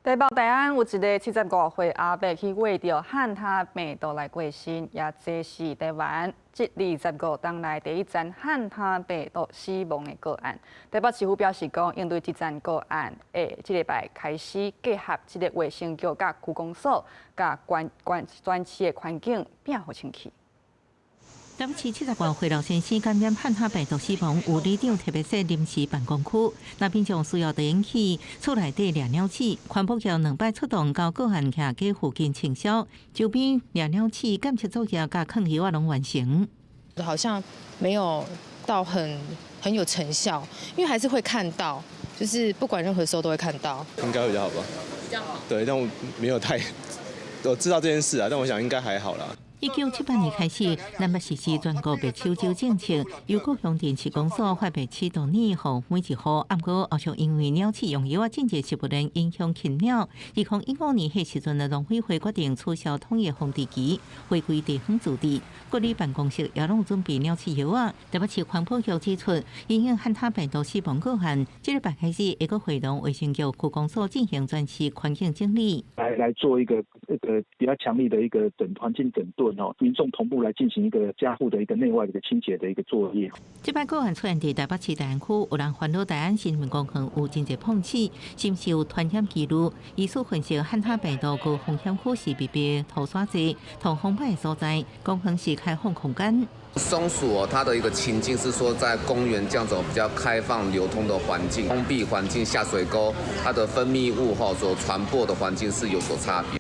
台北大安有一个75岁阿伯去为着汉他病毒来过身，也这是台湾这25天来第一宗汉他病毒死亡的个案。台北市府表示讲，应对这宗个案，这礼拜开始结合这个卫生局、甲区公所、甲专区的环境变好清气。台北市75岁老先生感染汉他病毒死亡，有里长特别设临时办公区，那平常需要电器、厝内底燃料器，环保局2摆出动到个案徛街附近清消，周边燃料器检测作业甲抗药拢完成。好像没有到很有成效，因为还是会看到，就是不管任何时候都会看到。应该会比较好吧？比较好。对，但我没有太，我知道这件事啊，但我想应该还好啦。1978年开始，南北市市全国白手酒政策由各乡镇市公所发白启动年后每一户，暗过后续因为鸟鼠用药症结是不能影响禽鸟。2015年迄时阵的农委会决定取消统一防治期，回归地方自治。各里办公室也拢准备鸟鼠药啊。台北市环保局指出，因应汉他病毒死亡个案，这礼拜开始会个会同卫生局区公所进行专区环境整理，来做一个比较强力的一个环境整顿。民众同步来进行一个家户的一个内外的一个清洁的一个作业。这摆个案出现在台北市大安区，有人烦恼大安新民公园有真侪碰瓷，是不是有传染记录？医术分析汉他病毒高风险区是密闭的土沙地、通风歹的所在，公园是开放空间。松鼠它的一个情境是说，在公园这样子比较开放流通的环境、封闭环境、下水沟，它的分泌物所传播的环境是有所差别。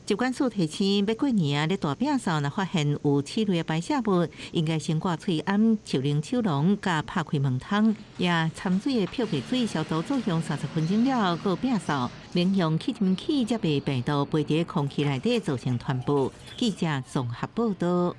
疾管署提醒，要过年啊，咧大饼时若发现有此类的排泄物，应该先挂喙按、手冷手笼，甲拍开门窗，也掺水的漂白水消毒作用30分钟了，过饼扫，免用吸尘器才被病毒飞伫空气内底造成传播。记者综合报道。